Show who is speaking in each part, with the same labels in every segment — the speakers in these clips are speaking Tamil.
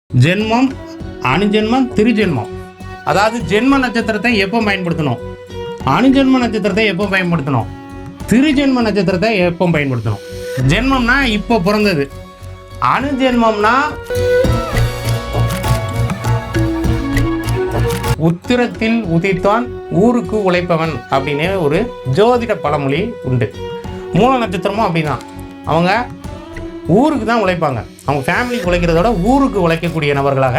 Speaker 1: ஜென்மம், அணுஜென்மம், திருஜென்மம். அதாவது ஜென்ம நட்சத்திரத்தை எப்போ பயன்படுத்தணும், அணுஜென்ம நட்சத்திரத்தை எப்போ பயன்படுத்தணும், திருஜென்ம நட்சத்திரத்தை எப்போ பயன்படுத்தணும். ஜென்மம்னா இப்போ பிறந்தது, அணுஜென்மம்னா உத்திரத்தில் உதித்தான் ஊருக்கு உழைப்பவன் அப்படின்னு ஒரு ஜோதிட பழமொழி உண்டு. மூல நட்சத்திரமும் அப்படிதான், அவங்க ஊருக்கு தான் உழைப்பாங்க. அவங்க ஃபேமிலிக்கு உழைக்கிறதோட ஊருக்கு உழைக்கக்கூடிய நபர்களாக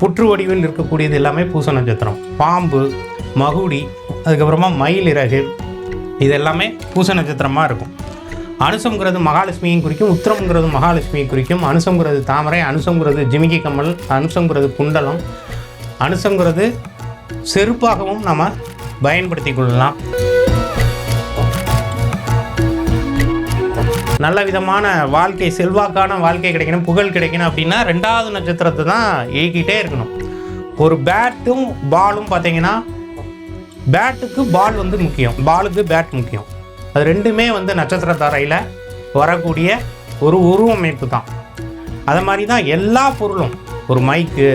Speaker 1: புற்று வடிவில் இருக்கக்கூடியது எல்லாமே பூச நட்சத்திரம். பாம்பு, மகுடி, அதுக்கப்புறமா மயில் இறகு, இது எல்லாமே பூச நட்சத்திரமாக இருக்கும். அனுசம்ங்கிறது மகாலட்சுமியும் குறிக்கும், உத்திரம்ங்கிறது மகாலட்சுமியை குறிக்கும். அனுசம்ங்கிறது தாமரை, அனுசம்ங்கிறது ஜிமிக்கி கம்மல், அனுசம்ங்கிறது குண்டலம், அனுசம்ங்கிறது செருப்பாகவும் நம்ம பயன்படுத்தி கொள்ளலாம். நல்ல விதமான வாழ்க்கை, செல்வாக்கான வாழ்க்கை கிடைக்கணும், புகழ் கிடைக்கணும் அப்படின்னா ரெண்டாவது நட்சத்திரத்தை தான் இயக்கிட்டே இருக்கணும். ஒரு பேட்டும் பாலும் பார்த்தீங்கன்னா, பேட்டுக்கு பால் வந்து முக்கியம், பாலுக்கு பேட் முக்கியம். அது ரெண்டுமே வந்து நட்சத்திர தாரையில் வரக்கூடிய ஒரு உருவமைப்பு தான். அது மாதிரி தான் எல்லா பொருளும், ஒரு மைக்கு,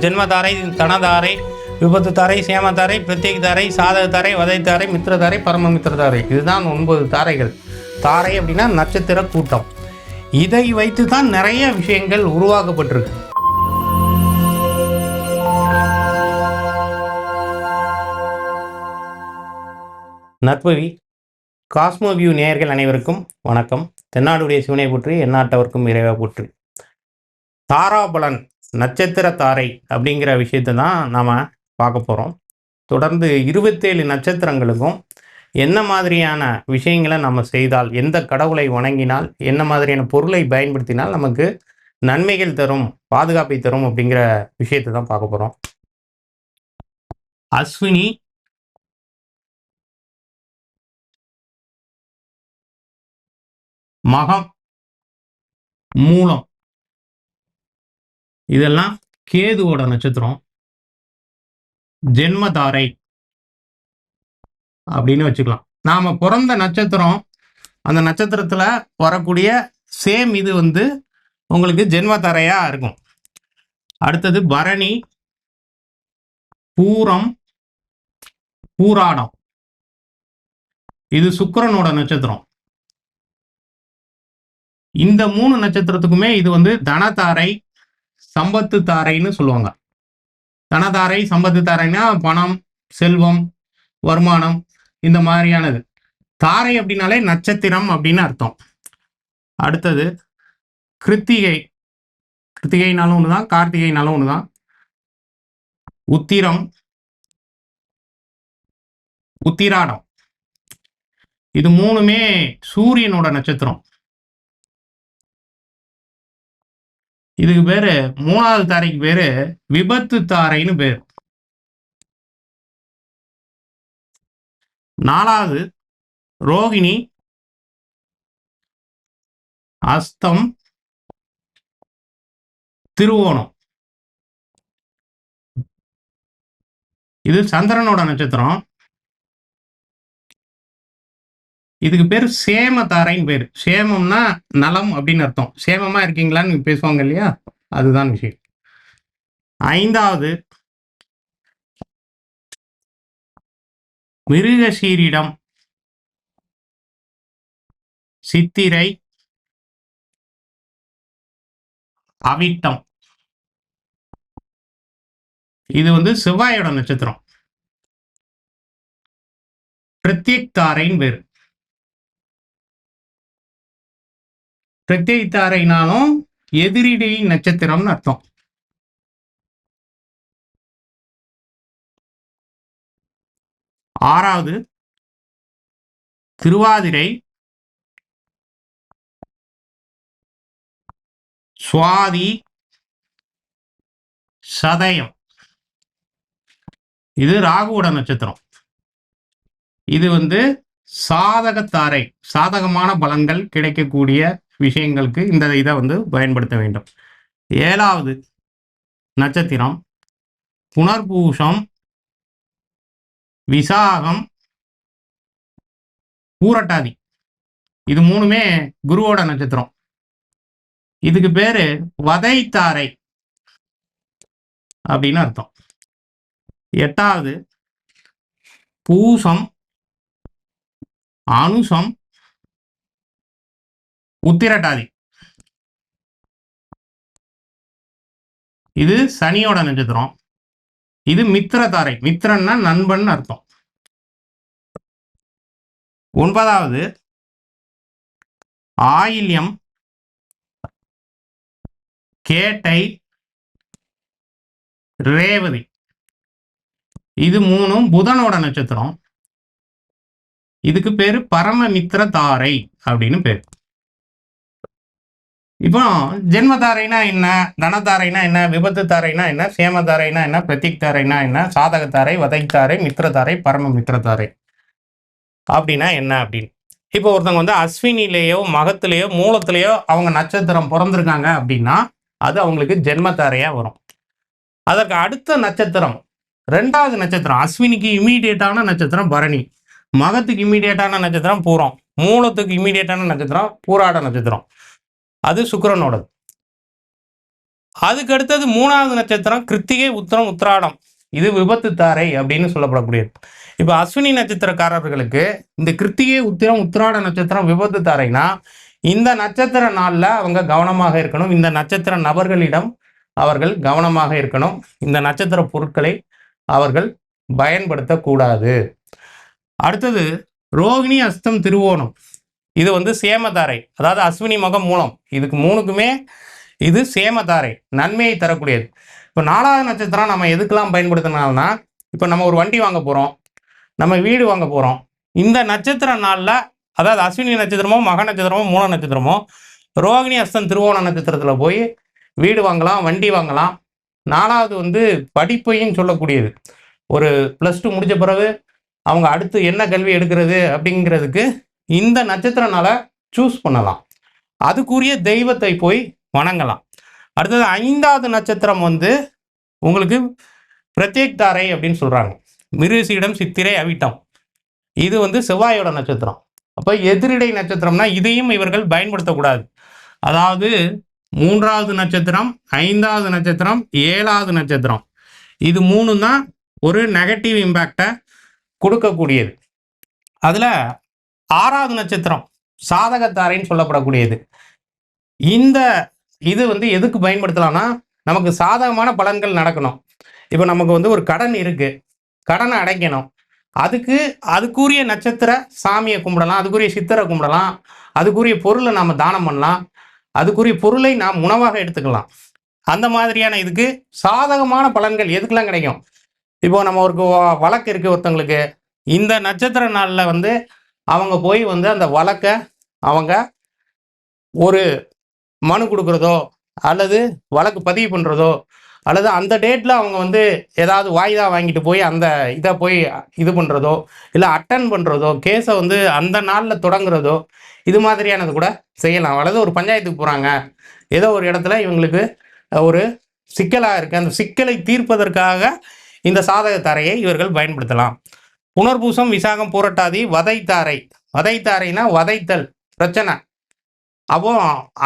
Speaker 1: ஜென்மதாரை, தனதாரை, விபத்து தாரை, சேம தாரை, பிரத்யேக தாரை, சாதக தாரை, வதை தாரை, மித்திர தாரை, பரமமித்திர தாரை. இதுதான் 9 தாரைகள். தாரை அப்படின்னா நட்சத்திர கூட்டம். இதை வைத்து தான் நிறைய விஷயங்கள் உருவாக்கப்பட்டிருக்கு. நற்பவி காஸ்மோவியூ நேயர்கள் அனைவருக்கும் வணக்கம். தென்னாடுடைய சிவனை போற்றி, எந்நாட்டவர்க்கும் இறைவா போற்றி. தாராபலன், நட்சத்திர தாரை அப்படிங்கிற விஷயத்தை தான் நாம் பார்க்க போகிறோம். தொடர்ந்து 27 நட்சத்திரங்களுக்கும் என்ன மாதிரியான விஷயங்களை நம்ம செய்தால், எந்த கடவுளை வணங்கினால், என்ன மாதிரியான பொருளை பயன்படுத்தினால் நமக்கு நன்மைகள் தரும், பாதுகாப்பை தரும் அப்படிங்கிற விஷயத்தை தான் பார்க்க போகிறோம். அஸ்வினி, மகம், மூலம், இதெல்லாம் கேதுவோட நட்சத்திரம். ஜென்மதாரை அப்படின்னு வச்சுக்கலாம். நாம பிறந்த நட்சத்திரம், அந்த நட்சத்திரத்துல வரக்கூடிய சேம் இது வந்து உங்களுக்கு ஜென்மதாரையா இருக்கும். அடுத்தது பரணி, பூரம், பூராடம், இது சுக்கிரனோட நட்சத்திரம். இந்த 3 நட்சத்திரத்துக்குமே இது வந்து தனதாரை, சம்பத்து தாரைன்னு சொல்லுவாங்க. தனதாரை, சம்பத்து தாரைன்னா பணம், செல்வம், வருமானம், இந்த மாதிரியானது. தாரை அப்படின்னாலே நட்சத்திரம் அப்படின்னு அர்த்தம். அடுத்தது கிருத்திகை, கிருத்திகைனாலும் ஒன்று தான், கார்த்திகைனாலும் ஒன்று தான். உத்திரம், உத்திராடம், இது 3மே சூரியனோட நட்சத்திரம். இதுக்கு பேரு 3வது தாரைக்கு பேரு விபத்து தாரைன்னு பேர். 4வது ரோகிணி, அஸ்தம், திருவோணம், இது சந்திரனோட நட்சத்திரம். இதுக்கு பேர் சேம தாரைன்னு பேர். சேமம்னா நலம் அப்படின்னு அர்த்தம். சேமமா இருக்கீங்களான்னு பேசுவாங்க இல்லையா, அதுதான் விஷயம். 5வது மிருகசீரிடம், சித்திரை, அவிட்டம், இது வந்து செவ்வாயோட நட்சத்திரம். பிரத்யேக் தாரைன்னு பேர். பிரத்யேக தாரைனாலும் எதிரிடை நட்சத்திரம்னு அர்த்தம். ஆறாவது திருவாதிரை, சுவாதி, சதயம், இது ராகுவோட நட்சத்திரம். இது வந்து சாதகத்தாரை, சாதகமான பலன்கள் கிடைக்கக்கூடிய விஷயங்களுக்கு இந்த இதை வந்து பயன்படுத்த வேண்டும். 7வது நட்சத்திரம் புனர்பூஷம், விசாகம், பூரட்டாதி, இது மூணுமே குருவோட நட்சத்திரம். இதுக்கு பேரு வதைத்தாரை அப்படின்னு அர்த்தம். 8வது பூசம், அனுசம், உத்திரட்டாதி, இது சனியோட நட்சத்திரம். இது மித்திரதாரை, மித்திரன்னா நண்பன் அர்த்தம். 9வது ஆயில்யம், கேட்டை, ரேவதி, இது மூணும் புதனோட நட்சத்திரம். இதுக்கு பேரு பரமமித்திர தாரை அப்படின்னு பேரு. இப்போ ஜென்மதாரைனா என்ன, தனதாரைனா என்ன, விபத்து தாரைனா என்ன, சேமதாரைனா என்ன, பிரத்திக் தாரைனா என்ன, சாதகத்தாரை, வதைத்தாரை, மித்திரதாரை, பரம மித்திரதாரை அப்படின்னா என்ன அப்படின்னு. இப்போ ஒருத்தவங்க வந்து அஸ்வினிலேயோ மகத்திலேயோ மூலத்திலேயோ அவங்க நட்சத்திரம் பிறந்திருக்காங்க அப்படின்னா அது அவங்களுக்கு ஜென்மத்தாரையா வரும். அதற்கு அடுத்த நட்சத்திரம் 2வது நட்சத்திரம், அஸ்வினிக்கு இமீடியட்டான நட்சத்திரம் பரணி, மகத்துக்கு இமீடியட்டான நட்சத்திரம் பூரம், மூலத்துக்கு இமீடியட்டான நட்சத்திரம் பூராட நட்சத்திரம், அது சுக்கிரனோடது. அதுக்கு அடுத்தது 3வது நட்சத்திரம் கிருத்திகை, உத்திரம், உத்திராடம், இது விபத்து தாரை அப்படின்னு சொல்லப்படக்கூடியது. இப்போ அஸ்வினி நட்சத்திரக்காரர்களுக்கு இந்த கிருத்திகை, உத்திரம், உத்திராட நட்சத்திரம் விபத்து தாரைனா இந்த நட்சத்திர நாளில் அவங்க கவனமாக இருக்கணும். இந்த நட்சத்திர நபர்களிடம் அவர்கள் கவனமாக இருக்கணும். இந்த நட்சத்திர பொருட்களை அவர்கள் பயன்படுத்தக்கூடாது. அடுத்தது ரோகிணி, அஸ்தம், திருவோணம், இது வந்து சேமதாரை, அதாவது அஸ்வினி, மகம், மூலம், இதுக்கு மூணுக்குமே இது சேமதாரை, நன்மையை தரக்கூடியது. இப்போ 4வது நட்சத்திரம் நம்ம எதுக்கெல்லாம் பயன்படுத்தினால்னா, இப்போ நம்ம ஒரு வண்டி வாங்க போகிறோம், நம்ம வீடு வாங்க போகிறோம், இந்த நட்சத்திர நாளில், அதாவது அஸ்வினி நட்சத்திரமோ மக நட்சத்திரமோ மூல நட்சத்திரமோ ரோகிணி, அஸ்தம், திருவோண நட்சத்திரத்தில் போய் வீடு வாங்கலாம், வண்டி வாங்கலாம். 4வது வந்து படிப்பையும் சொல்லக்கூடியது. ஒரு +2 முடிச்ச பிறகு அவங்க அடுத்து என்ன கல்வி எடுக்கிறது அப்படிங்கிறதுக்கு இந்த நட்சத்திர நாளை சூஸ் பண்ணலாம். அதுக்குரிய தெய்வத்தை போய் வணங்கலாம். அடுத்தது 5வது நட்சத்திரம் வந்து உங்களுக்கு பிரத்யேக் தாரை அப்படின்னு சொல்றாங்க. மிருகசீடம், சித்திரை, அவிட்டம், இது வந்து செவ்வாயோட நட்சத்திரம். அப்போ எதிரிடை நட்சத்திரம்னா இதையும் இவர்கள் பயன்படுத்தக்கூடாது. அதாவது 3வது நட்சத்திரம், 5வது நட்சத்திரம், 7வது நட்சத்திரம், இது மூணும் தான் ஒரு நெகட்டிவ் இம்பேக்டை கொடுக்கக்கூடியது. அதில் 6வது நட்சத்திரம் சாதகத்தாரைன்னு சொல்லப்படக்கூடியது. இந்த இது வந்து எதுக்கு பயன்படுத்தலாம்னா நமக்கு சாதகமான பலன்கள் நடக்கணும். இப்போ நமக்கு வந்து ஒரு கடன் இருக்கு, கடனை அடைக்கணும், அதுக்குரிய நட்சத்திர சாமியை கும்பிடலாம், அதுக்குரிய சித்தரை கும்பிடலாம், அதுக்குரிய பொருளை நாம் தானம் பண்ணலாம், அதுக்குரிய பொருளை நாம் உணவாக எடுத்துக்கலாம். அந்த மாதிரியான இதுக்கு சாதகமான பலன்கள் எதுக்கெல்லாம் கிடைக்கும். இப்போ நம்ம ஒரு வழக்கு இருக்குது ஒருத்தங்களுக்கு, இந்த நட்சத்திர நாளில் வந்து அவங்க போய் வந்து அந்த வழக்கை அவங்க ஒரு மனு கொடுக்குறதோ அல்லது வழக்கு பதிவு பண்ணுறதோ அல்லது அந்த டேட்டில் அவங்க வந்து ஏதாவது வாய்தா வாங்கிட்டு போய் அந்த இதை போய் இது பண்ணுறதோ இல்லை அட்டன் பண்ணுறதோ கேஸை வந்து அந்த நாளில் தொடங்குறதோ இது மாதிரியானது கூட செய்யலாம். அல்லது ஒரு பஞ்சாயத்துக்கு போகிறாங்க, ஏதோ ஒரு இடத்துல இவங்களுக்கு ஒரு சிக்கலாக இருக்குது, அந்த சிக்கலை தீர்ப்பதற்காக இந்த சாதக தாரையை இவர்கள் பயன்படுத்தலாம். புனர்பூசம், விசாகம், பூரட்டாதி, வதைத்தாரை, வதைத்தாரைனா வதைத்தல், பிரச்சனை. அப்போ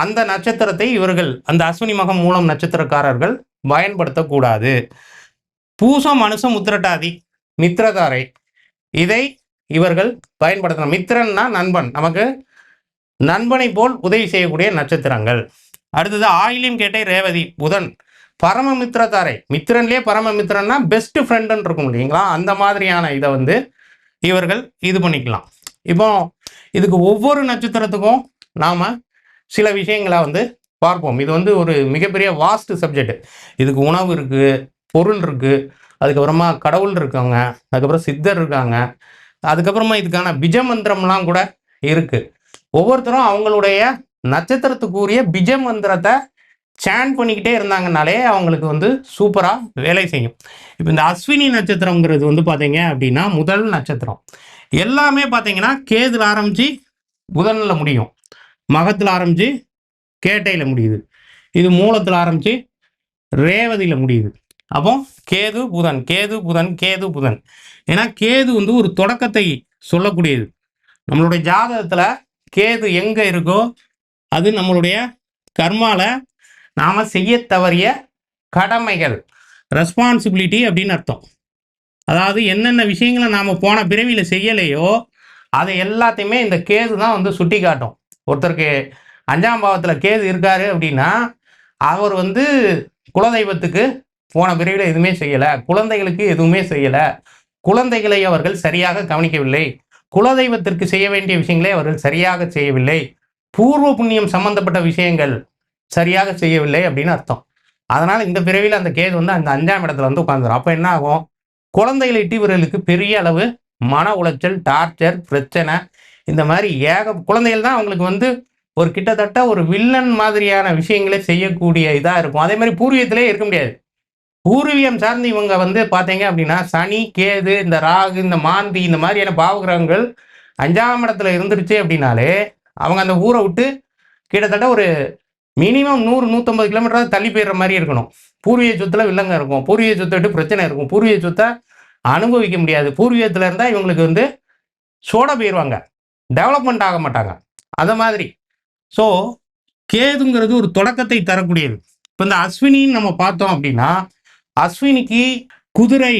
Speaker 1: அந்த நட்சத்திரத்தை இவர்கள் அந்த அஸ்வினி மகம் மூலம் நட்சத்திரக்காரர்கள் பயன்படுத்தக்கூடாது. பூசம், அனுசம், உத்திரட்டாதி, மித்திரதாரை, இதை இவர்கள் பயன்படுத்தலாம். மித்திரன்னா நண்பன், நமக்கு நண்பனை போல் உதவி செய்யக்கூடிய நட்சத்திரங்கள். அடுத்தது ஆயிலியம், கேட்டை, ரேவதி, புதன், பரம மித்திரதாரை, மித்திரன்லேயே பரம மித்திரன்னா பெஸ்ட் ஃப்ரெண்டுன்னு இருக்கும் இல்லைங்களா, அந்த மாதிரியான இதை வந்து இவர்கள் இது பண்ணிக்கலாம். இப்போ இதுக்கு ஒவ்வொரு நட்சத்திரத்துக்கும் நாம் சில விஷயங்களை வந்து பார்ப்போம். இது வந்து ஒரு மிகப்பெரிய வாஸ்ட் சப்ஜெக்ட். இதுக்கு உணவு இருக்குது, பொருள் இருக்குது, அதுக்கப்புறமா கடவுள் இருக்காங்க, அதுக்கப்புறம் சித்தர் இருக்காங்க, அதுக்கப்புறமா இதுக்கான பிஜமந்திரம்லாம் கூட இருக்குது. ஒவ்வொருத்தரும் அவங்களுடைய நட்சத்திரத்துக்குரிய பிஜமந்திரத்தை சேன் பண்ணிக்கிட்டே இருந்தாங்கனாலே அவங்களுக்கு வந்து சூப்பராக வேலை செய்யும். இப்போ இந்த அஸ்வினி நட்சத்திரங்கிறது வந்து பார்த்தீங்க அப்படின்னா முதல் நட்சத்திரம். எல்லாமே பார்த்தீங்கன்னா கேதுல ஆரம்பித்து புதனில் முடியும், மகத்தில் ஆரம்பித்து கேட்டையில் முடியுது, இது மூலத்தில் ஆரம்பித்து ரேவதியில் முடியுது. அப்போ கேது புதன், கேது புதன், கேது புதன். ஏன்னா கேது வந்து ஒரு தொடக்கத்தை சொல்லக்கூடியது. நம்மளுடைய ஜாதகத்தில் கேது எங்கே இருக்கோ அது நம்மளுடைய கர்மால நாம் செய்ய தவறிய கடமைகள், ரெஸ்பான்சிபிலிட்டி அப்படின்னு அர்த்தம். அதாவது என்னென்ன விஷயங்களை நாம் போன பிறவியில் செய்யலையோ அதை எல்லாத்தையுமே இந்த கேது தான் வந்து சுட்டி காட்டும். ஒருத்தருக்கு 5ஆம் பாவத்தில் கேது இருக்காரு அப்படின்னா அவர் வந்து குலதெய்வத்துக்கு போன பிறவியில் எதுவுமே செய்யலை, குழந்தைகளுக்கு எதுவுமே செய்யலை, குழந்தைகளை அவர்கள் சரியாக கவனிக்கவில்லை, குலதெய்வத்திற்கு செய்ய வேண்டிய விஷயங்களை அவர்கள் சரியாக செய்யவில்லை, பூர்வ புண்ணியம் சம்பந்தப்பட்ட விஷயங்கள் சரியாக செய்யவில்லை அப்படின்னு அர்த்தம். அதனால் இந்த பிறவியில் அந்த கேது வந்து அந்த 5ஆம் இடத்துல வந்து உட்காந்துரும். அப்போ என்ன ஆகும்? குழந்தைகளை இவர்களுக்கு பெரிய அளவு மன உளைச்சல், டார்ச்சர், பிரச்சனை, இந்த மாதிரி குழந்தைகள் தான் அவங்களுக்கு வந்து ஒரு கிட்டத்தட்ட ஒரு வில்லன் மாதிரியான விஷயங்களை செய்யக்கூடிய இதாக இருக்கும். அதே மாதிரி பூர்வீகத்திலே இருக்க முடியாது. பூர்வீகம் சார்ந்து இவங்க வந்து பார்த்தீங்க அப்படின்னா சனி, கேது, இந்த ராகு, இந்த மாந்தி, இந்த மாதிரியான பாவகிரகங்கள் 5ஆம் இடத்துல இருந்துருச்சு அப்படின்னாலே அவங்க அந்த ஊரை விட்டு கிட்டத்தட்ட ஒரு மினிமம் 100-150 கிலோமீட்டர் தள்ளி போயிடுற மாதிரி இருக்கணும். பூர்வீக சொத்துல வில்லங்க இருக்கும், பூர்வீக சொத்தை விட்டு பிரச்சனை இருக்கும், பூர்வீக சொத்தை அனுபவிக்க முடியாது. பூர்வீகத்தில் இருந்தால் இவங்களுக்கு வந்து சோட போயிடுவாங்க, டெவலப்மெண்ட் ஆக மாட்டாங்க. அந்த மாதிரி ஸோ கேதுங்கிறது ஒரு தொடக்கத்தை தரக்கூடியது. இப்போ இந்த அஸ்வினின்னு நம்ம பார்த்தோம் அப்படின்னா அஸ்வினிக்கு குதிரை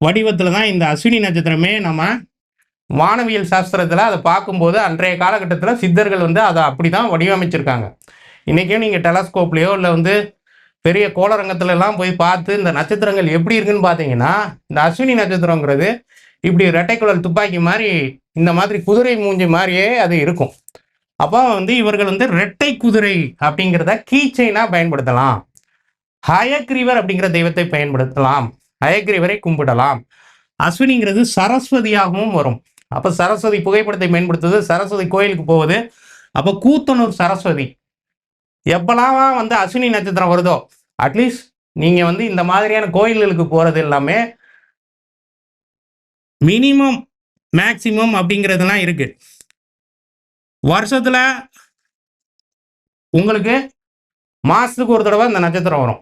Speaker 1: வடிவத்தில் தான் இந்த அஸ்வினி நட்சத்திரமே நம்ம வானவியல் சாஸ்திரத்தில் அதை பார்க்கும்போது அன்றைய காலகட்டத்தில் சித்தர்கள் வந்து அதை அப்படி தான் வடிவமைச்சிருக்காங்க. இன்றைக்கும் நீங்கள் டெலஸ்கோப்லேயோ இல்லை வந்து பெரிய கோளரங்கத்துலலாம் போய் பார்த்து இந்த நட்சத்திரங்கள் எப்படி இருக்குன்னு பார்த்தீங்கன்னா இந்த அஸ்வினி நட்சத்திரங்கிறது இப்படி ரெட்டைக்குழல் துப்பாக்கி மாதிரி இந்த மாதிரி குதிரை மூஞ்சி மாதிரியே அது இருக்கும். அப்போ வந்து இவர்கள் வந்து ரெட்டை குதிரை அப்படிங்கிறத கீச்சைனாக பயன்படுத்தலாம், ஹயக்ரீவர் அப்படிங்கிற தெய்வத்தை பயன்படுத்தலாம், ஹயக்ரீவரை கும்பிடலாம். அஸ்வினிங்கிறது சரஸ்வதியாகவும் வரும். அப்போ சரஸ்வதி புகைப்படத்தை பயன்படுத்துவது, சரஸ்வதி கோயிலுக்கு போவது. அப்போ கூத்தனூர் சரஸ்வதி எப்பெல்லாம் வந்து அஸ்வினி நட்சத்திரம் வருதோ அட்லீஸ்ட் நீங்கள் வந்து இந்த மாதிரியான கோயில்களுக்கு போகிறது எல்லாமே மினிமம் மேக்சிமம் அப்படிங்கிறதுலாம் இருக்கு. வருஷத்தில் உங்களுக்கு மாதத்துக்கு ஒரு தடவை இந்த நட்சத்திரம் வரும்.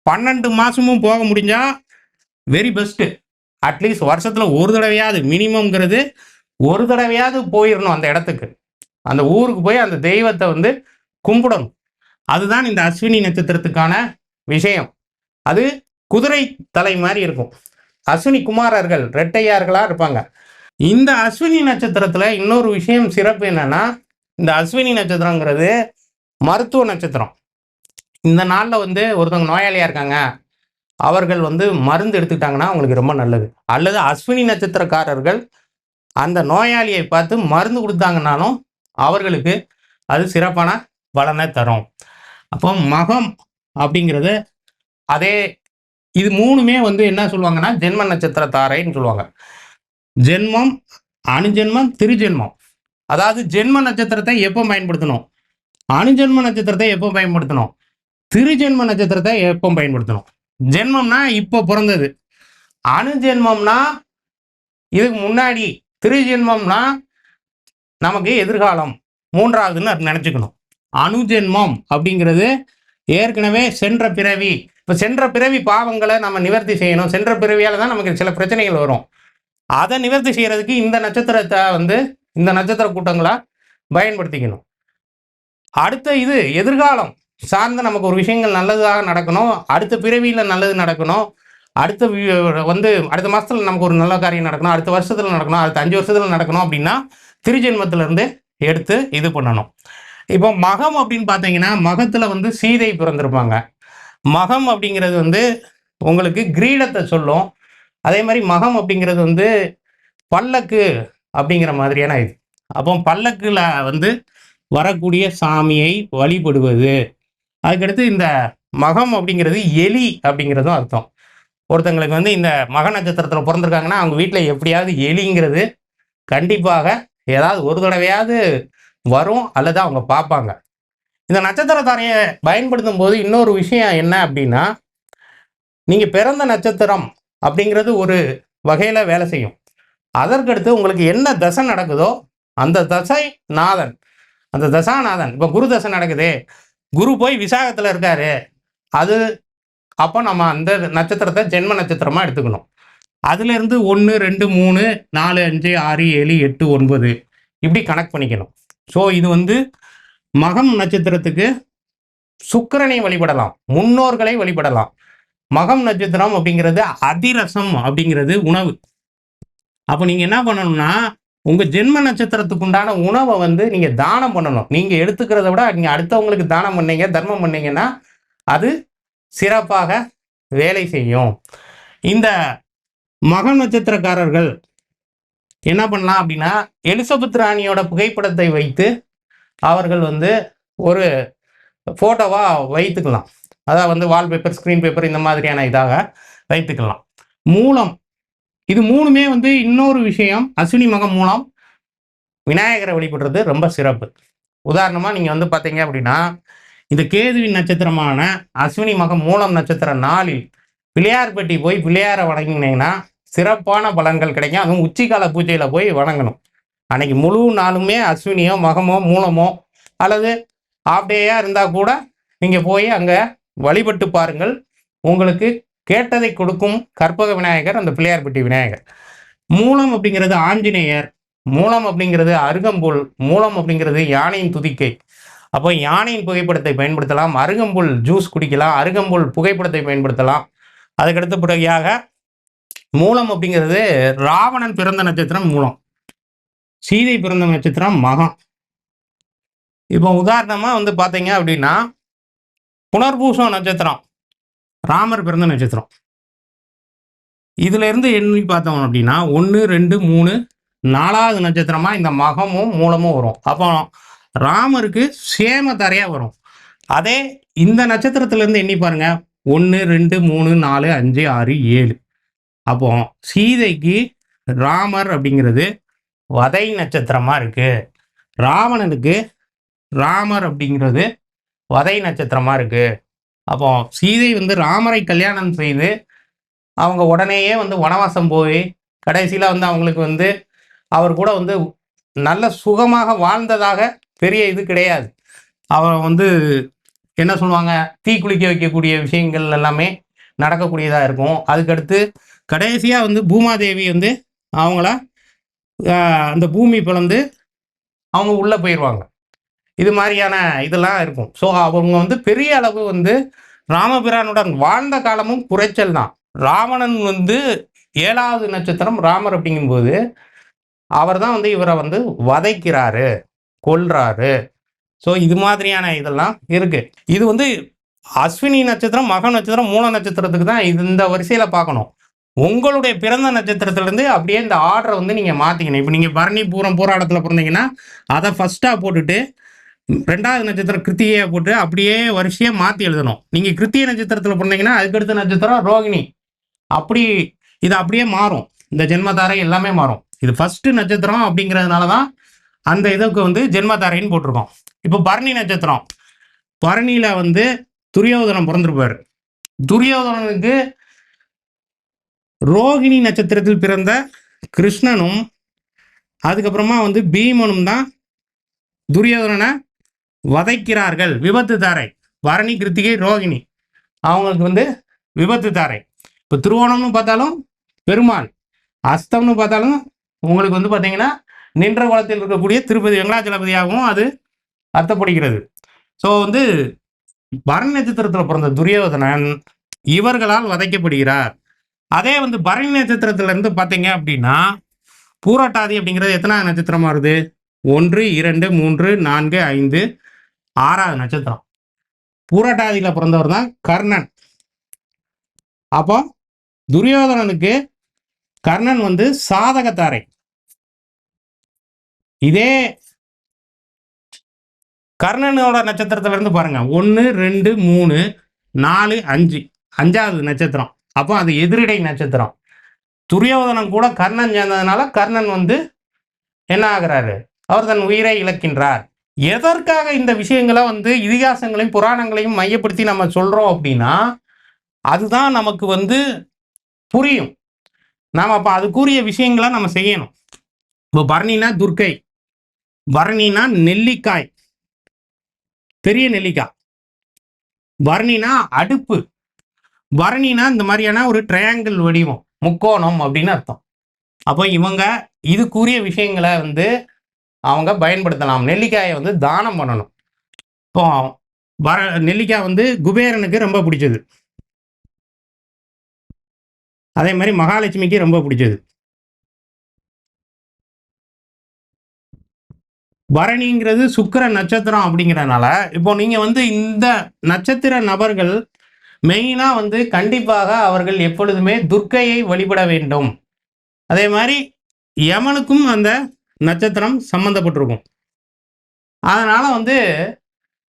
Speaker 1: 12 மாதமும் போக முடிஞ்சால் வெரி பெஸ்ட்டு. அட்லீஸ்ட் வருஷத்தில் ஒரு தடவையாவது மினிமம்ங்கிறது ஒரு தடவையாவது போயிடணும் அந்த இடத்துக்கு, அந்த ஊருக்கு போய் அந்த தெய்வத்தை வந்து கும்பிடணும். அதுதான் இந்த அஸ்வினி நட்சத்திரத்துக்கான விஷயம். அது குதிரை தலை மாதிரி இருக்கும். அஸ்வினி குமாரர்கள் ரெட்டையார்களாக இருப்பாங்க. இந்த அஸ்வினி நட்சத்திரத்தில் இன்னொரு விஷயம் சிறப்பு என்னன்னா, இந்த அஸ்வினி நட்சத்திரங்கிறது மருத்துவ நட்சத்திரம். இந்த நாளில் வந்து ஒருத்தவங்க நோயாளியாக இருக்காங்க, அவர்கள் வந்து மருந்து எடுத்துக்கிட்டாங்கன்னா அவங்களுக்கு ரொம்ப நல்லது. அல்லது அஸ்வினி நட்சத்திரக்காரர்கள் அந்த நோயாளியை பார்த்து மருந்து கொடுத்தாங்கன்னாலும் அவர்களுக்கு அது சிறப்பான பலனை தரும். அப்போ மகம் அப்படிங்கிறது அதே இது மூணுமே வந்து என்ன சொல்லுவாங்கன்னா ஜென்ம நட்சத்திர தாரைன்னு சொல்லுவாங்க. ஜென்மம், அணுஜென்மம், திருஜென்மம். அதாவது ஜென்ம நட்சத்திரத்தை எப்போ பயன்படுத்தணும், அணுஜென்ம நட்சத்திரத்தை எப்போ பயன்படுத்தணும், திருஜென்ம நட்சத்திரத்தை எப்போ பயன்படுத்தணும். ஜென்மம்னா இப்போ பிறந்தது, அணுஜென்மம்னா இதுக்கு முன்னாடி, திருஜென்மம்னா நமக்கு எதிர்காலம், மூன்றாவதுன்னு நினச்சிக்கணும். அணுஜென்மம் அப்படிங்கிறது ஏற்கனவே சென்ற பிறவி. இப்போ சென்ற பிறவி பாவங்களை நம்ம நிவர்த்தி செய்யணும். சென்ற பிறவியால் தான் நமக்கு சில பிரச்சனைகள் வரும். அதை நிவர்த்தி செய்கிறதுக்கு இந்த நட்சத்திரத்தை வந்து இந்த நட்சத்திர கூட்டங்களாக பயன்படுத்திக்கணும். அடுத்த இது எதிர்காலம் சார்ந்த நமக்கு ஒரு விஷயங்கள் நல்லதாக நடக்கணும், அடுத்த பிறவியில் நல்லது நடக்கணும், அடுத்த வந்து அடுத்த மாதத்தில் நமக்கு ஒரு நல்ல காரியம் நடக்கணும், அடுத்த வருஷத்தில் நடக்கணும், அடுத்த 5 வருஷத்தில் நடக்கணும் அப்படின்னா திருஜென்மத்திலேருந்து எடுத்து இது பண்ணணும். இப்போ மகம் அப்படின்னு பார்த்தீங்கன்னா மகத்தில் வந்து சீதை பிறந்திருப்பாங்க. மகம் அப்படிங்கிறது வந்து உங்களுக்கு கிரீடத்தை சொல்லும். அதே மாதிரி மகம் அப்படிங்கிறது வந்து பல்லக்கு அப்படிங்கிற மாதிரியான இது. அப்போ பல்லக்கில் வந்து வரக்கூடிய சாமியை வழிபடுவது. அதுக்கடுத்து இந்த மகம் அப்படிங்கிறது எலி அப்படிங்கிறதும் அர்த்தம். ஒருத்தங்களுக்கு வந்து இந்த மக நட்சத்திரத்தில் பிறந்திருக்காங்கன்னா அவங்க வீட்டில் எப்படியாவது எலிங்கிறது கண்டிப்பாக ஏதாவது ஒரு தடவையாவது வரும் அல்லது அவங்க பார்ப்பாங்க. இந்த நட்சத்திர தாரையை பயன்படுத்தும் போது இன்னொரு விஷயம் என்ன அப்படின்னா, நீங்கள் பிறந்த நட்சத்திரம் அப்படிங்கிறது ஒரு வகையில் வேலை செய்யும். அதற்கடுத்து உங்களுக்கு என்ன தசை நடக்குதோ அந்த தசை நாதன், அந்த தசாநாதன், இப்போ குரு தசை நடக்குது, குரு போய் விசாகத்தில் இருக்காரு, அது அப்போ நம்ம அந்த நட்சத்திரத்தை ஜென்ம நட்சத்திரமாக எடுத்துக்கணும். அதுலேருந்து 1, 2, 3, 4, 5, 6, 7, 8, 9 இப்படி கனெக்ட் பண்ணிக்கணும். ஸோ இது வந்து மகம் நட்சத்திரத்துக்கு சுக்கிரனை வழிபடலாம், முன்னோர்களை வழிபடலாம். மகம் நட்சத்திரம் அப்படிங்கிறது அதிரசம் அப்படிங்கிறது உணவு. அப்ப நீங்க என்ன பண்ணணும்னா, உங்க ஜென்ம நட்சத்திரத்துக்கு உண்டான உணவை வந்து நீங்க தானம் பண்ணணும். நீங்க எடுத்துக்கிறத விட நீங்க அடுத்தவங்களுக்கு தானம் பண்ணீங்க, தர்மம் பண்ணீங்கன்னா அது சிறப்பாக வேலை செய்யும். இந்த மகம் நட்சத்திரக்காரர்கள் என்ன பண்ணலாம் அப்படின்னா, எலிசபெத் ராணியோட புகைப்படத்தை வைத்து அவர்கள் வந்து ஒரு போட்டோவா வைத்துக்கலாம். அதாவது வந்து வால்பேப்பர், ஸ்கிரீன் பேப்பர் இந்த மாதிரியான இதாக வைத்துக்கலாம். மூலம், இது மூணுமே வந்து இன்னொரு விஷயம். அஸ்வினி மகம் மூலம் விநாயகரை வழிபடுறது ரொம்ப சிறப்பு. உதாரணமா நீங்க வந்து பார்த்தீங்க அப்படின்னா, இந்த கேதுவின் நட்சத்திரமான அஸ்வினி மகம் மூலம் நட்சத்திர நாளில் பிள்ளையார்பட்டி போய் பிள்ளையாரை வணங்கினீங்கன்னா சிறப்பான பலன்கள் கிடைக்கும். அதுவும் உச்சிக்கால பூஜையில் போய் வணங்கணும். அன்னைக்கு முழு நாளுமே அஸ்வினியோ மகமோ மூலமோ அல்லது ஆஃப் டேயாக இருந்தால் கூட நீங்கள் போய் அங்கே வழிபட்டு பாருங்கள். உங்களுக்கு கேட்டதை கொடுக்கும் கற்பக விநாயகர் அந்த பிள்ளையார்பட்டி விநாயகர். மூலம் அப்படிங்கிறது ஆஞ்சநேயர், மூலம் அப்படிங்கிறது அருகம்புல், மூலம் அப்படிங்கிறது யானையின் துதிக்கை. அப்போ யானையின் புகைப்படத்தை பயன்படுத்தலாம், அருகம்புல் ஜூஸ் குடிக்கலாம், அருகம்புல் புகைப்படத்தை பயன்படுத்தலாம். அதுக்கடுத்தபடியாக மூலம் அப்படிங்கிறது ராவணன் பிறந்த நட்சத்திரம் மூலம், சீதை பிறந்த நட்சத்திரம் மகம். இப்போ உதாரணமா வந்து பார்த்தீங்க அப்படின்னா, புனர்பூசம் நட்சத்திரம் ராமர் பிறந்த நட்சத்திரம். இதுல இருந்து எண்ணி பார்த்தோம் அப்படின்னா 1, 2, 3 4வது நட்சத்திரமா இந்த மகமும் மூலமும் வரும். அப்போ ராமருக்கு சேம தரையா வரும். அதே இந்த நட்சத்திரத்துல இருந்து எண்ணி பாருங்க, 1, 2, 3, 4, 5, 6, 7. அப்போ சீதைக்கு ராமர் அப்படிங்கிறது வதை நட்சத்திரமா இருக்கு. ராவணனுக்கு ராமர் அப்படிங்கிறது வதை நட்சத்திரமா இருக்கு. அப்போ சீதை வந்து ராமரை கல்யாணம் செய்து அவங்க உடனேயே வந்து வனவாசம் போய் கடைசியில் வந்து அவங்களுக்கு வந்து அவர் கூட வந்து நல்ல சுகமாக வாழ்ந்ததாக பெரிய இது கிடையாது. அவர் வந்து என்ன சொல்லுவாங்க, தீ குளிக்க வைக்கக்கூடிய விஷயங்கள் எல்லாமே நடக்கக்கூடியதாக இருக்கும். அதுக்கடுத்து கடைசியாக வந்து பூமாதேவி வந்து அவங்கள அந்த பூமி பிளந்து அவங்க உள்ளே போயிடுவாங்க. இது மாதிரியான இதெல்லாம் இருக்கும். ஸோ அவங்க வந்து பெரிய அளவு வந்து ராமபிரானுடன் வாழ்ந்த காலமும் குறைச்சல் தான். ராவணன் வந்து 7வது நட்சத்திரம் ராமர் அப்படிங்கும்போது அவர் தான் வந்து இவரை வந்து வதைக்கிறாரு, கொல்றாரு. ஸோ இது மாதிரியான இதெல்லாம் இருக்கு. இது வந்து அஸ்வினி நட்சத்திரம், மக நட்சத்திரம், மூல நட்சத்திரத்துக்கு தான் இது இந்த வரிசையில் பார்க்கணும். உங்களுடைய பிறந்த நட்சத்திரத்திலேருந்து அப்படியே இந்த ஆர்டரை வந்து நீங்கள் மாற்றிக்கணும். இப்போ நீங்கள் பரணி பூரம் போராட்டத்தில் பிறந்தீங்கன்னா அதை ஃபஸ்ட்டாக போட்டுட்டு 2வது நட்சத்திரம் கிருத்திகையை போட்டு அப்படியே வரிசையாக மாற்றி எழுதணும். நீங்கள் கிருத்திகை நட்சத்திரத்தில் பிறந்தீங்கன்னா அதுக்கடுத்த நட்சத்திரம் ரோகிணி. அப்படி இது அப்படியே மாறும். இந்த ஜென்மதாரை எல்லாமே மாறும். இது ஃபர்ஸ்ட் நட்சத்திரம் அப்படிங்கிறதுனால தான் அந்த இதுக்கு வந்து ஜென்மதாரைன்னு போட்டிருக்கோம். இப்போ பரணி நட்சத்திரம், பரணியில் வந்து துரியோதனன் பிறந்திருப்பார். துரியோதனனுக்கு ரோகிணி நட்சத்திரத்தில் பிறந்த கிருஷ்ணனும் அதுக்கப்புறமா வந்து பீமனும் தான் துரியோதனனை வதைக்கிறார்கள். விபத்து தாரை, பரணி, கிருத்திகை, ரோகிணி அவங்களுக்கு வந்து விபத்து தாரை. இப்போ திருவோணம்னு பார்த்தாலும் பெருமாள், அஸ்தம்னு பார்த்தாலும் உங்களுக்கு வந்து பார்த்தீங்கன்னா நின்ற குலத்தில் இருக்கக்கூடிய திருப்பதி வெங்கடாச்சலபதியாகவும் அது அர்த்தப்படுகிறது. ஸோ வந்து பரணி நட்சத்திரத்தில் பிறந்த துரியோதனன் இவர்களால் வதைக்கப்படுகிறார். அதே வந்து பரணி நட்சத்திரத்திலிருந்து பார்த்தீங்க அப்படின்னா பூரட்டாதி அப்படிங்கிறது எத்தனாவது நட்சத்திரமா வருது? 1, 2, 3, 4, 5, 6வது நட்சத்திரம். பூரட்டாதியில் பிறந்தவர் தான் கர்ணன். அப்போ துரியோதனனுக்கு கர்ணன் வந்து சாதகத்தாரை. இதே கர்ணனோட நட்சத்திரத்துல இருந்து பாருங்க, 1, 2, 3, 4, 5, 5வது நட்சத்திரம். அப்போ அது எதிரிடை நட்சத்திரம். துரியோதனன் கூட கர்ணன் சேர்ந்ததுனால கர்ணன் வந்து என்ன ஆகிறாரு, அவர் தன் உயிரை இழக்கின்றார். எதற்காக இந்த விஷயங்களை வந்து இதிகாசங்களையும் புராணங்களையும் மையப்படுத்தி நம்ம சொல்றோம் அப்படின்னா அதுதான் நமக்கு வந்து புரியும். நாம் அப்போ அதுக்குரிய விஷயங்களை நம்ம செய்யணும். இப்போ பரணினா துர்க்கை, பரணினா நெல்லிக்காய், பெரிய நெல்லிக்காய், பரணினா அடுப்பு, பரணினா இந்த மாதிரியான ஒரு ட்ரையாங்கிள் வடிவம், முக்கோணம் அப்படின்னு அர்த்தம். அப்போ இவங்க இதுக்குரிய விஷயங்களை வந்து அவங்க பயன்படுத்தலாம். நெல்லிக்காயை வந்து தானம் பண்ணணும். இப்போ நெல்லிக்காய் வந்து குபேரனுக்கு ரொம்ப பிடிச்சது. அதே மாதிரி மகாலட்சுமிக்கு ரொம்ப பிடிச்சது. பரணிங்கிறது சுக்கிர நட்சத்திரம் அப்படிங்கிறனால, இப்போ நீங்க வந்து இந்த நட்சத்திர நபர்கள் மெயினா வந்து கண்டிப்பாக அவர்கள் எப்பொழுதுமே துர்க்கையை வழிபட வேண்டும். அதே மாதிரி யமனுக்கும் அந்த நட்சத்திரம் சம்பந்தப்பட்டிருக்கும். அதனால வந்து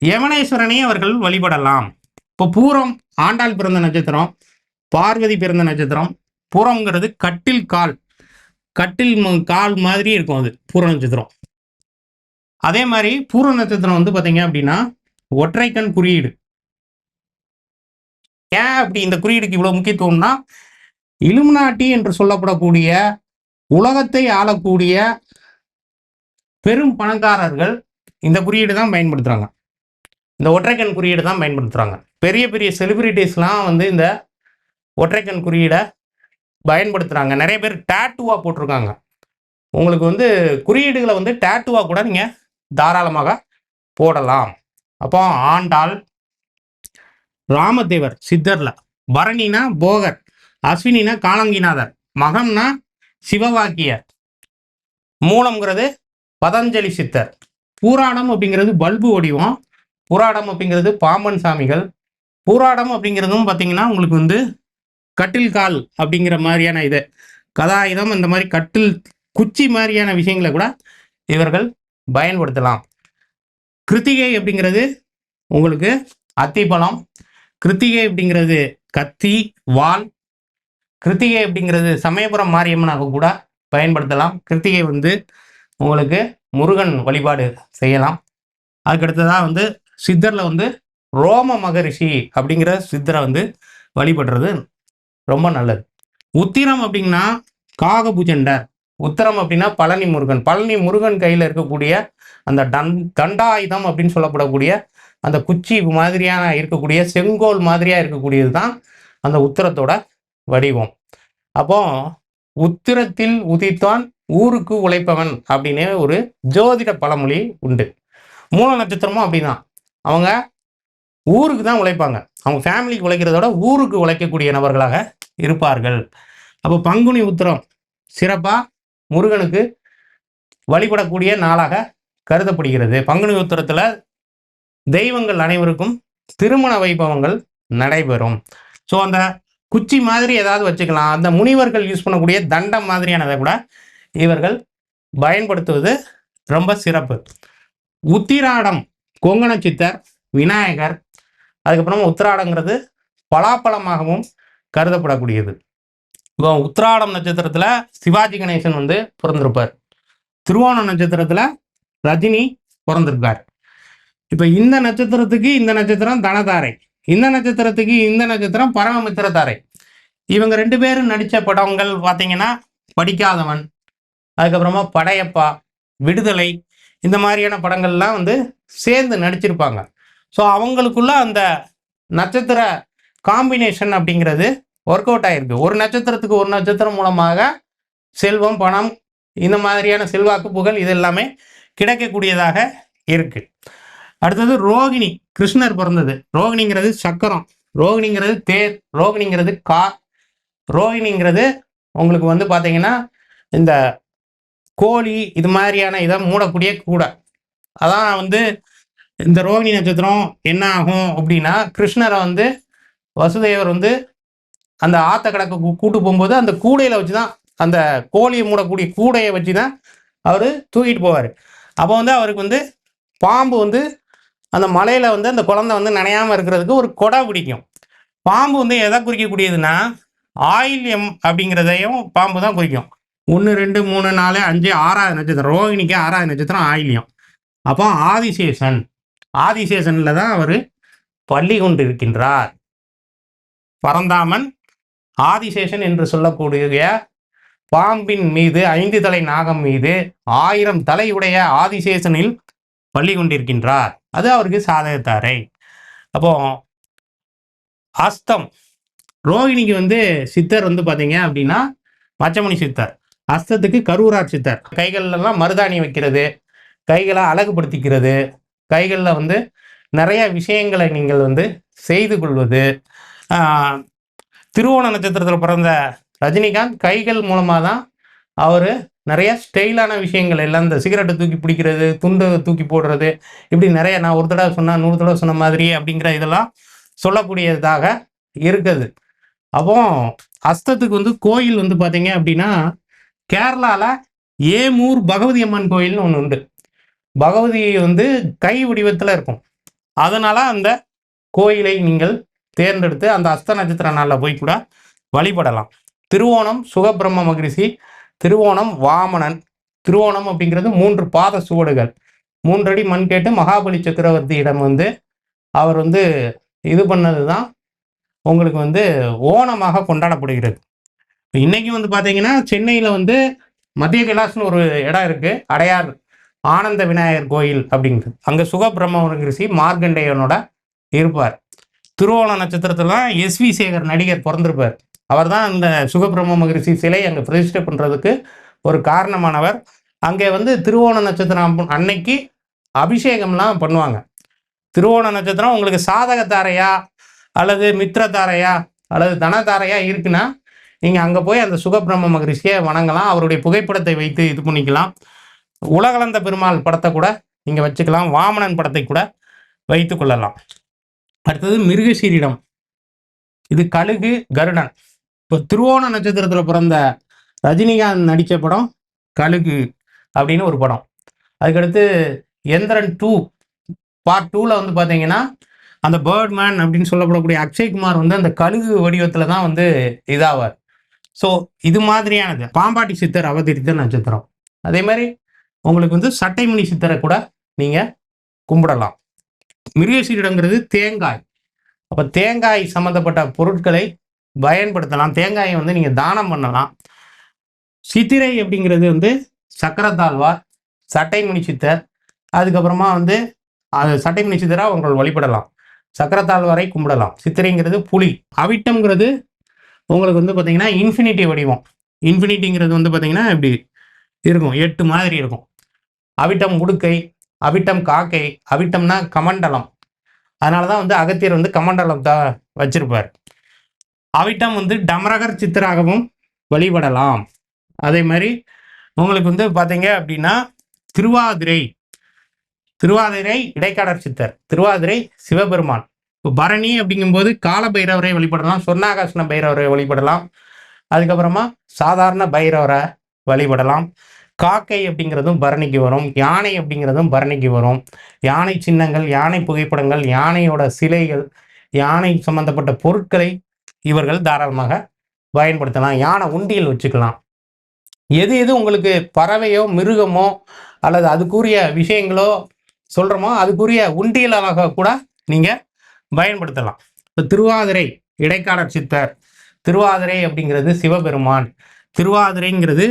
Speaker 1: யமனேஸ்வரனை அவர்கள் வழிபடலாம். இப்போ பூரம் ஆண்டாள் பிறந்த நட்சத்திரம், பார்வதி பிறந்த நட்சத்திரம். பூரம்ங்கிறது கட்டில் கால், கட்டில் கால் மாதிரி இருக்கும் அது பூர நட்சத்திரம். அதே மாதிரி பூர நட்சத்திரம் வந்து பார்த்தீங்க அப்படின்னா ஒற்றைக்கண் குறியீடு. ஏன் அப்படி இந்த குறியீடுக்கு இவ்வளோ முக்கியத்துவம்னா, இலுமினாட்டி என்று சொல்லப்படக்கூடிய உலகத்தை ஆளக்கூடிய பெரும் பணக்காரர்கள் இந்த குறியீடு தான் பயன்படுத்துகிறாங்க. இந்த ஒற்றைக்கண் குறியீடு தான் பயன்படுத்துகிறாங்க. பெரிய பெரிய செலிபிரிட்டிஸ்லாம் வந்து இந்த ஒற்றைக்கண் குறியீடை பயன்படுத்துகிறாங்க. நிறைய பேர் டேட்டுவாக போட்டிருக்காங்க. உங்களுக்கு வந்து குறியீடுகளை வந்து டேட்டுவாக கூட நீங்கள் தாராளமாக போடலாம். அப்போ ஆண்டாள், ராமதேவர் சித்தர்ல, பரணினா போகர், அஸ்வினினா காலங்கிநாதர், மகம்னா சிவவாக்கியர், மூலம்ங்கிறது பதஞ்சலி சித்தர், பூராடம் அப்படிங்கிறது பல்பு வடிவம், பூராடம் அப்படிங்கிறது பாம்பன் சாமிகள், பூராடம் அப்படிங்கிறதும் பார்த்தீங்கன்னா உங்களுக்கு வந்து கட்டில் கால் அப்படிங்கிற மாதிரியான இது கதாயுதம், இந்த மாதிரி கட்டில் குச்சி மாதிரியான விஷயங்களை கூட இவர்கள் பயன்படுத்தலாம். கிருத்திகை அப்படிங்கிறது உங்களுக்கு அத்திப்பழம், கிருத்திகை அப்படிங்கிறது கத்தி, வாள், கிருத்திகை அப்படிங்கிறது சமயபுரம் மாரியம்மனாக கூட பயன்படுத்தலாம். கிருத்திகை வந்து உங்களுக்கு முருகன் வழிபாடு செய்யலாம். அதுக்கடுத்ததாக வந்து சித்தரில் வந்து ரோம மகரிஷி அப்படிங்கிற சித்தரை வந்து வழிபடுறது ரொம்ப நல்லது. உத்திரம் அப்படின்னா காகபுஜண்டர், உத்தரம் அப்படின்னா பழனி முருகன். பழனி முருகன் கையில் இருக்கக்கூடிய அந்த தண்டாயுதம் அப்படின்னு சொல்லப்படக்கூடிய அந்த குச்சி மாதிரியான இருக்கக்கூடிய செங்கோல் மாதிரியா இருக்கக்கூடியது தான் அந்த உத்திரத்தோட வடிவம். அப்போ உத்திரத்தில் உதித்தான் ஊருக்கு உழைப்பவன் அப்படின்னு ஒரு ஜோதிட பழமொழி உண்டு. மூல நட்சத்திரமும் அப்படிதான். அவங்க ஊருக்கு தான் உழைப்பாங்க. அவங்க ஃபேமிலிக்கு உழைக்கிறதோட ஊருக்கு உழைக்கக்கூடிய நபர்களாக இருப்பார்கள். அப்போ பங்குனி உத்திரம் சிறப்பாக முருகனுக்கு வழிபடக்கூடிய நாளாக கருதப்படுகிறது. பங்குனி உத்திரத்தில் தெய்வங்கள் அனைவருக்கும் திருமண வைபவங்கள் நடைபெறும். ஸோ அந்த குச்சி மாதிரி ஏதாவது வச்சுக்கலாம். அந்த முனிவர்கள் யூஸ் பண்ணக்கூடிய தண்டம் மாதிரியானதை கூட இவர்கள் பயன்படுத்துவது ரொம்ப சிறப்பு. உத்திராடம் கொங்கண சித்தர், விநாயகர், அதுக்கப்புறமா உத்திராடங்கிறது பலாப்பழமாகவும் கருதப்படக்கூடியது. இப்போ உத்திராடம் நட்சத்திரத்தில் சிவாஜி கணேசன் வந்து பிறந்திருப்பார். திருவோண நட்சத்திரத்தில் ரஜினி பிறந்திருக்கார். இப்போ இந்த நட்சத்திரத்துக்கு இந்த நட்சத்திரம் தனதாரை, இந்த நட்சத்திரத்துக்கு இந்த நட்சத்திரம் பரமமித்திர தாரை. இவங்க 2 பேரும் நடித்த படங்கள் பார்த்தீங்கன்னா படிக்காதவன், அதுக்கப்புறமா படையப்பா, விடுதலை, இந்த மாதிரியான படங்கள்லாம் வந்து சேர்ந்து நடிச்சிருப்பாங்க. ஸோ அவங்களுக்குள்ள அந்த நட்சத்திர காம்பினேஷன் அப்படிங்கிறது ஒர்க் அவுட் ஆகிருக்கு. ஒரு நட்சத்திரத்துக்கு ஒரு நட்சத்திரம் மூலமாக செல்வம், பணம், இந்த மாதிரியான செல்வாக்கு, புகழ் இது எல்லாமே கிடைக்கக்கூடியதாக இருக்கு. அடுத்தது ரோகிணி, கிருஷ்ணர் பிறந்தது. ரோகிணிங்கிறது சக்கரம், ரோகிணிங்கிறது தேர், ரோகிணிங்கிறது கார், ரோகிணிங்கிறது உங்களுக்கு வந்து பார்த்தீங்கன்னா இந்த கோழி இது மாதிரியான இதை மூடக்கூடிய கூடை. அதான் வந்து இந்த ரோகிணி நட்சத்திரம் என்ன ஆகும் அப்படின்னா, கிருஷ்ணரை வந்து வசுதேவர் வந்து அந்த ஆத்த கடக்க கூட்டு போகும்போது அந்த கூடையில் வச்சு தான், அந்த கோழியை மூடக்கூடிய கூடையை வச்சு தான் அவர் தூக்கிட்டு போவார். அப்போ வந்து அவருக்கு வந்து பாம்பு வந்து அந்த மலையில் வந்து அந்த குழந்தை வந்து நனையாமல் இருக்கிறதுக்கு ஒரு கொடை பிடிக்கும். பாம்பு வந்து எதை குறிக்கக்கூடியதுன்னா ஆயில்யம் அப்படிங்கிறதையும் பாம்பு தான் குறிக்கும். 1, 2, 3, 4, 5, 6வது நட்சத்திரம் ரோகிணிக்கு 6வது நட்சத்திரம் ஆயில்யம். அப்போ ஆதிசேஷன், ஆதிசேஷனில் தான் அவர் பள்ளி கொண்டு இருக்கின்றார். பரந்தாமன் ஆதிசேஷன் என்று சொல்லக்கூடிய பாம்பின் மீது 5 தலை நாகம் மீது 1000 தலையுடைய ஆதிசேஷனில் பள்ளி கொண்டிருக்கின்றார். அது அவருக்கு சாதகத்தாரை. அப்போ அஸ்தம், ரோகிணிக்கு வந்து சித்தர் வந்து பார்த்தீங்க அப்படின்னா மச்சமுனி சித்தர், அஸ்தத்துக்கு கரூரார் சித்தர். கைகள்லாம் மருதாணி வைக்கிறது, கைகளை அழகுபடுத்திக்கிறது, கைகளில் வந்து நிறைய விஷயங்களை நீங்கள் வந்து செய்து கொள்வது. திருவோண நட்சத்திரத்தில் பிறந்த ரஜினிகாந்த் கைகள் மூலமாக தான் அவர் நிறைய ஸ்டைலான விஷயங்கள் எல்லாம், இந்த சிகரெட்டை தூக்கி பிடிக்கிறது, துண்டை தூக்கி போடுறது, இப்படி நிறைய, நான் ஒரு தடவை சொன்னால் 100 தடவை சொன்ன மாதிரி அப்படிங்கிற இதெல்லாம் சொல்லக்கூடியதாக இருக்குது. அப்போ அஸ்தத்துக்கு வந்து கோயில் வந்து பார்த்தீங்க அப்படின்னா, கேரளாவில் ஏமூர் பகவதி அம்மன் கோயில்னு ஒன்று உண்டு. பகவதி வந்து கை வடிவத்தில் இருக்கும். அதனால அந்த கோயிலை நீங்கள் தேர்ந்தெடுத்து அந்த அஸ்த நட்சத்திர நாளில் போய் கூட வழிபடலாம். திருவோணம் சுகபிரம்ம மகரிஷி, திருவோணம் வாமனன். திருவோணம் அப்படிங்கிறது 3 பாத சுவடுகள். 3 அடி மண் கேட்டு மகாபலி சக்கரவர்த்தியிடம் வந்து அவர் வந்து இது பண்ணது தான் உங்களுக்கு வந்து ஓணமாக கொண்டாடப்படுகிறது. இன்னைக்கு வந்து பார்த்தீங்கன்னா, சென்னையில் வந்து மத்திய கைலாசம்னு ஒரு இடம் இருக்கு, அடையார் ஆனந்த விநாயகர் கோயில் அப்படிங்கிறது. அங்கே சுகபிரம்ம மகரிஷி மார்க்கண்டேயனோட இருப்பார். திருவோண நட்சத்திரத்தில் எஸ்வி சேகர் நடிகர் பிறந்திருப்பார். அவர் தான் இந்த சுகபிரம்ம மகரிஷி சிலை அங்கே பிரதிஷ்டை பண்ணுறதுக்கு ஒரு காரணமானவர். அங்கே வந்து திருவோண நட்சத்திரம் அன்னைக்கு அபிஷேகம்லாம் பண்ணுவாங்க. திருவோண நட்சத்திரம் உங்களுக்கு சாதக தாரையா அல்லது மித்திர தாரையா அல்லது தனதாரையா இருக்குன்னா, நீங்கள் அங்கே போய் அந்த சுகபிரம்ம மகரிஷியை வணங்கலாம். அவருடைய புகைப்படத்தை வைத்து இது பண்ணிக்கலாம். உலகளந்த பெருமாள் படத்தை கூட நீங்கள் வச்சுக்கலாம். வாமனன் படத்தை கூட வைத்து கொள்ளலாம். அடுத்தது மிருகசீரிடம். இது கழுகு, கருடன். இப்போ திருவோண நட்சத்திரத்தில் பிறந்த ரஜினிகாந்த் நடித்த படம் கழுகு அப்படின்னு ஒரு படம். அதுக்கடுத்து எந்திரன் 2 பார்ட் 2ல் வந்து பார்த்தீங்கன்னா, அந்த பேர்ட்மேன் அப்படின்னு சொல்லப்படக்கூடிய அக்ஷய்குமார் வந்து அந்த கழுகு வடிவத்தில் தான் வந்து இதாவார். ஸோ இது மாதிரியானது பாம்பாட்டி சித்தர் அவதரித்த நட்சத்திரம். அதே மாதிரி உங்களுக்கு வந்து சட்டைமணி சித்தரை கூட நீங்கள் கும்பிடலாம். மிருகசீரிடங்கிறது தேங்காய். அப்போ தேங்காய் சம்மந்தப்பட்ட பொருட்களை பயன்படுத்தலாம். தேங்காயை வந்து நீங்கள் தானம் பண்ணலாம். சித்திரை அப்படிங்கிறது வந்து சக்கரத்தாழ்வார், சட்டைமணி சித்தர், அதுக்கப்புறமா வந்து அது சட்டைமணி சித்தராக உங்கள் வழிபடலாம். சக்கரத்தாழ்வாரை கும்பிடலாம். சித்திரைங்கிறது புலி. அவிட்டம்ங்கிறது உங்களுக்கு வந்து பார்த்தீங்கன்னா இன்ஃபினிட்டி வடிவம். இன்ஃபினிட்டிங்கிறது வந்து பார்த்தீங்கன்னா இப்படி இருக்கும், 8 மாதிரி இருக்கும். அவிட்டம் உடுக்கை, அவிட்டம் காக்கை, அவிட்டம்னா கமண்டலம். அதனால தான் வந்து அகத்தியர் வந்து கமண்டலம் தான் வச்சிருப்பார். அவிட்டம் வந்து டமரகர் சித்தராகவும் வழிபடலாம். அதே மாதிரி உங்களுக்கு வந்து பார்த்தீங்க அப்படின்னா திருவாதிரை. திருவாதிரை இடைக்காடர் சித்தர், திருவாதிரை சிவபெருமான். இப்போ பரணி அப்படிங்கும்போது கால பைரவரை வழிபடலாம், சொர்ணாகாசன பைரவரை வழிபடலாம். அதுக்கப்புறமா சாதாரண பைரவரை வழிபடலாம். காக்கை அப்படிங்கிறதும் பரணிக்கு வரும். யானை அப்படிங்கிறதும் பரணிக்கு வரும். யானை சின்னங்கள், யானை புகைப்படங்கள், யானையோட சிலைகள், யானை சம்பந்தப்பட்ட பொருட்களை இவர்கள் தாராளமாக பயன்படுத்தலாம். யானை உண்டியல் வச்சுக்கலாம். எது எது உங்களுக்கு பறவையோ மிருகமோ அல்லது அதுக்குரிய விஷயங்களோ சொல்கிறோமோ அதுக்குரிய உண்டியலாக கூட நீங்கள் பயன்படுத்தலாம். இப்போ திருவாதிரை இடைக்காடர் சித்தர். திருவாதிரை அப்படிங்கிறது சிவபெருமான். திருவாதிரைங்கிறது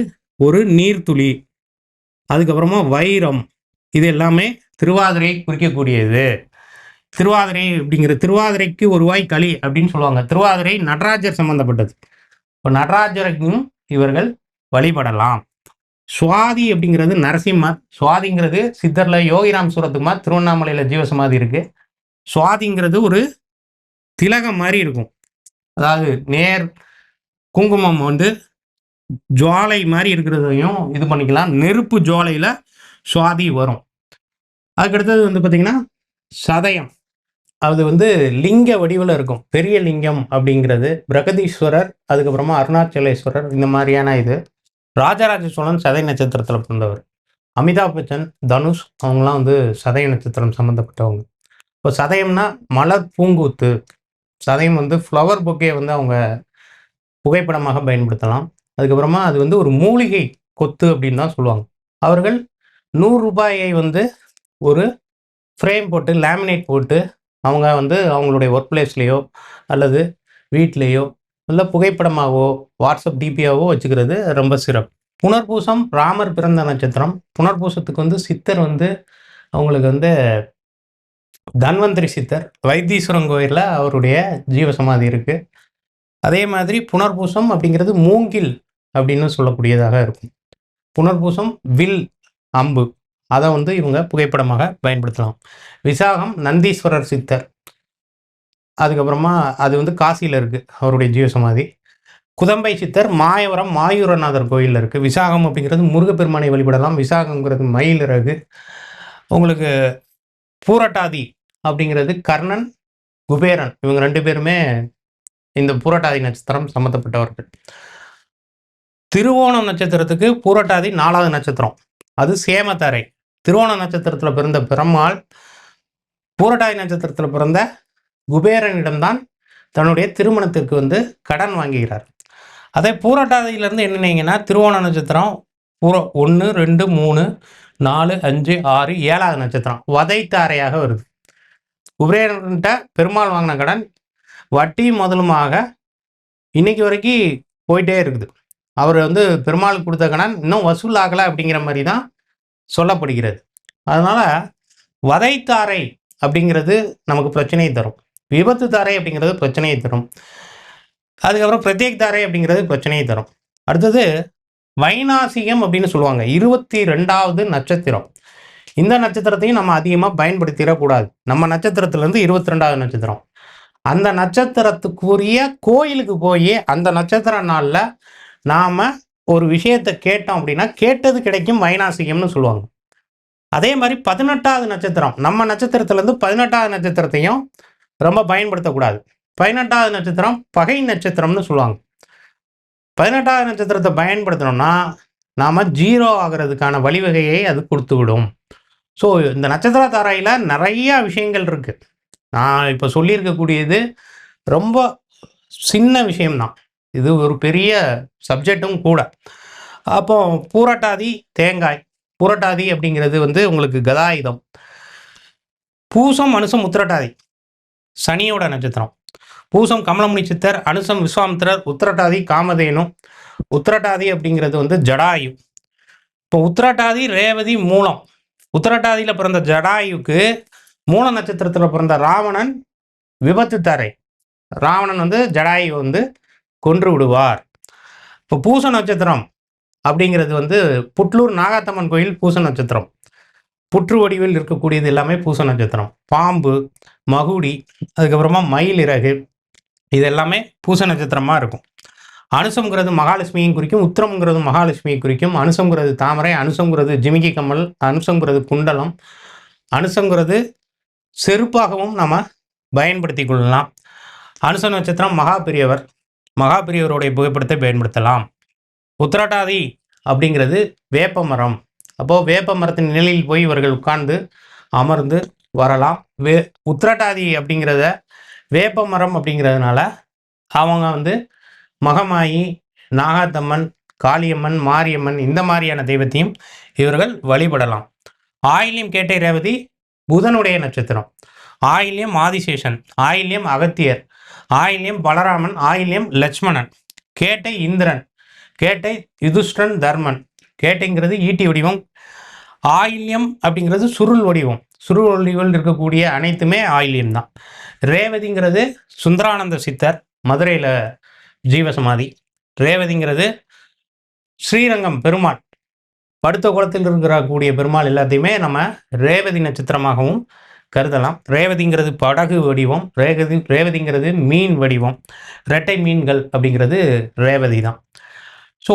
Speaker 1: ஒரு நீர்த்துளி. அதுக்கப்புறமா வைரம். இது எல்லாமே திருவாதிரை குறிக்கக்கூடியது. திருவாதிரை அப்படிங்கிறது திருவாதிரைக்கு ஒரு வாய் களி அப்படின்னு சொல்லுவாங்க. திருவாதிரை நடராஜர் சம்பந்தப்பட்டது. இப்போ நடராஜருக்கும் இவர்கள் வழிபடலாம். சுவாதி அப்படிங்கிறது நரசிம்மர். சுவாதிங்கிறது சித்தர்ல யோகிராம் சூரத்குமார் திருவண்ணாமலையில் ஜீவசமாதி இருக்கு. சுவாதிங்கிறது ஒரு திலகம் மாதிரி இருக்கும். அதாவது நேர் குங்குமம் வந்து ஜுவாலை மாதிரி இருக்கிறதையும் இது பண்ணிக்கலாம். நெருப்பு ஜுவாலையில் சுவாதி வரும். அதுக்கடுத்தது வந்து பார்த்தீங்கன்னா சதயம். அது வந்து லிங்க வடிவில் இருக்கும். பெரிய லிங்கம் அப்படிங்கிறது பிரகதீஸ்வரர், அதுக்கப்புறமா அருணாச்சலேஸ்வரர், இந்த மாதிரியான இது. ராஜராஜ சோழன் சதய நட்சத்திரத்தில் பிறந்தவர். அமிதாப் பச்சன், தனுஷ் அவங்களாம் வந்து சதய நட்சத்திரம் சம்மந்தப்பட்டவங்க. இப்போ சதயம்னா மலர் பூங்கூத்து. சதயம் வந்து ஃப்ளவர் பொக்கே வந்து அவங்க புகைப்படமாக பயன்படுத்தலாம். அதுக்கப்புறமா அது வந்து ஒரு மூலிகை கொத்து அப்படின்னு தான் சொல்லுவாங்க. அவர்கள் 100 ரூபாயை வந்து ஒரு ஃப்ரேம் போட்டு லேமினேட் போட்டு அவங்க வந்து அவங்களுடைய ஒர்க் பிளேஸ்லேயோ அல்லது வீட்லேயோ இல்லை புகைப்படமாகவோ வாட்ஸ்அப் டிபியாவோ வச்சுக்கிறது ரொம்ப சிறப்பு. புனர்பூசம் ராமர் பிறந்த நட்சத்திரம். புனர்பூசத்துக்கு வந்து சித்தர் வந்து அவங்களுக்கு வந்து தன்வந்திரி சித்தர் வைத்தீஸ்வரன் கோயிலில் அவருடைய ஜீவசமாதி இருக்குது. அதே மாதிரி புனர்பூசம் அப்படிங்கிறது மூங்கில் அப்படின்னு சொல்லக்கூடியதாக இருக்கும். புனர்பூசம் வில், அம்பு. அதை வந்து இவங்க புகைப்படமாக பயன்படுத்தலாம். விசாகம் நந்தீஸ்வரர் சித்தர், அதுக்கப்புறமா அது வந்து காசியில் இருக்குது அவருடைய ஜீவசமாதி. குதம்பை சித்தர் மாயவரம் மாயூரநாதர் கோயிலில் இருக்குது. விசாகம் அப்படிங்கிறது முருகப்பெருமானை வழிபடலாம். விசாகங்கிறது மயில் இறகு. உங்களுக்கு பூரட்டாதி அப்படிங்கிறது கர்ணன் குபேரன், இவங்க 2 பேருமே இந்த பூரட்டாதி நட்சத்திரம் சம்மந்தப்பட்டவர்கள். திருவோணம் நட்சத்திரத்துக்கு பூரட்டாதி 4வது நட்சத்திரம், அது சேமத்தாரை. திருவோண நட்சத்திரத்தில் பிறந்த பெருமாள் பூரட்டாதி நட்சத்திரத்தில் பிறந்த குபேரனிடம்தான் தன்னுடைய திருமணத்திற்கு வந்து கடன் வாங்குகிறார். அதே பூரட்டாதியிலேருந்து என்னன்னீங்கன்னா திருவோண நட்சத்திரம் 1, 2, 3, 4, 5, 6, 7வது நட்சத்திரம் வதைத்தாரையாக வருது. குபேரன்கிட்ட பெருமாள் வாங்கின கடன் வட்டி முதலுமாக இன்னைக்கு வரைக்கும் போயிட்டே இருக்குது. அவர் வந்து பெருமாளுக்கு கொடுத்த கடன் இன்னும் வசூல் ஆகலை அப்படிங்கிற மாதிரி தான் சொல்லப்படுகிறது. அதனால் வதைத்தாரை அப்படிங்கிறது நமக்கு பிரச்சனையை தரும். விபத்து தாரை அப்படிங்கிறது பிரச்சனையை தரும். அதுக்கப்புறம் பிரத்யேக் தாரை அப்படிங்கிறது பிரச்சனையை தரும். அடுத்தது வைநாசிகம் அப்படின்னு சொல்லுவாங்க, 22வது நட்சத்திரம். இந்த நட்சத்திரத்தையும் நம்ம அதிகமாக பயன்படுத்திடக்கூடாது. நம்ம நட்சத்திரத்திலேருந்து 22வது நட்சத்திரம், அந்த நட்சத்திரத்துக்குரிய கோயிலுக்கு போய் அந்த நட்சத்திர நாளில் நாம் ஒரு விஷயத்தை கேட்டோம் அப்படின்னா கேட்டது கிடைக்கும், வைநாசிகம்னு சொல்லுவாங்க. அதே மாதிரி 18வது நட்சத்திரம், நம்ம நட்சத்திரத்திலேருந்து 18வது நட்சத்திரத்தையும் ரொம்ப பயன்படுத்தக்கூடாது. 18வது நட்சத்திரம் பகை நட்சத்திரம்னு சொல்லுவாங்க. 18வது நட்சத்திரத்தை பயன்படுத்தணும்னா நாம் 0 ஆகிறதுக்கான வழிவகையை அது கொடுத்து விடும். ஸோ இந்த நட்சத்திர தாரையில் நிறையா விஷயங்கள் இருக்குது. நான் இப்போ சொல்லியிருக்கக்கூடியது ரொம்ப சின்ன விஷயம்தான், இது ஒரு பெரிய சப்ஜெக்டும் கூட. அப்போ பூரட்டாதி தேங்காய், பூரட்டாதி அப்படிங்கிறது வந்து உங்களுக்கு கதாயுதம். பூசம் அனுசம் உத்திரட்டாதி சனியோட நட்சத்திரம். பூசம் கமலமுனி சித்தர், அனுசம் விஸ்வாமித்திரர், உத்திரட்டாதி காமதேனு. உத்திரட்டாதி அப்படிங்கிறது வந்து ஜடாயு. இப்போ உத்திரட்டாதி ரேவதி மூலம். உத்திரட்டாதியில் பிறந்த ஜடாயுக்கு மூல நட்சத்திரத்தில் பிறந்த ராவணன் விபத்து தாரை. ராவணன் வந்து ஜடாயு வந்து கொன்று விடுவார். இப்போ பூச நட்சத்திரம் அப்படிங்கிறது வந்து புட்லூர் நாகாத்தம்மன் கோயில் பூச நட்சத்திரம். புற்று வடிவில் இருக்கக்கூடியது எல்லாமே பூச நட்சத்திரம். பாம்பு, மகுடி, அதுக்கப்புறமா மயில் இறகு, இது எல்லாமே பூச நட்சத்திரமாக இருக்கும். அனுசம்ங்கிறது மகாலட்சுமியும் குறிக்கும், உத்திரம்ங்கிறது மகாலட்சுமியை குறிக்கும். அனுசம்ங்கிறது தாமரை, அனுசம்ங்கிறது ஜிமிக்கி கம்மல், அனுசம்ங்கிறது குண்டலம், அனுசம்ங்கிறது செருப்பாகவும் நம்ம பயன்படுத்தி கொள்ளலாம். அனுச நட்சத்திரம் மகாபெரியவர், மகாபெரியவருடைய புகைப்படத்தை பயன்படுத்தலாம். உத்திரட்டாதி அப்படிங்கிறது வேப்ப மரம். அப்போது வேப்ப மரத்தின் நிலையில் போய் இவர்கள் உட்கார்ந்து அமர்ந்து வரலாம். உத்திரட்டாதி அப்படிங்கிறத வேப்ப மரம் அப்படிங்கிறதுனால அவங்க வந்து மகமாயி, நாகாத்தம்மன், காளியம்மன், மாரியம்மன் இந்த மாதிரியான தெய்வத்தையும் இவர்கள் வழிபடலாம். ஆயில்யம் கேட்டை ரேவதி புதனுடைய நட்சத்திரம். ஆயில்யம் ஆதிசேஷன், ஆயில்யம் அகத்தியர், ஆயில்யம் பலராமன், ஆயில்யம் லட்சுமணன், கேட்டை இந்திரன், கேட்டை யுதிஷ்டன் தர்மன். கேட்டைங்கிறது ஈட்டி வடிவம். ஆயில்யம் அப்படிங்கிறது சுருள் வடிவம். சுருள் வடிவில் இருக்கக்கூடிய அனைத்துமே ஆயில்யம் தான். ரேவதிங்கிறது சுந்தரானந்த சித்தர், மதுரையில் ஜீவசமாதி. ரேவதிங்கிறது ஸ்ரீரங்கம் பெருமாள், படுத்த குளத்தில் இருக்கக்கூடிய பெருமாள் எல்லாத்தையுமே நம்ம ரேவதி நட்சத்திரமாகவும் கருதலாம். ரேவதிங்கிறது படகு வடிவம். ரேவதிங்கிறது மீன் வடிவம். இரட்டை மீன்கள் அப்படிங்கிறது ரேவதி தான். ஸோ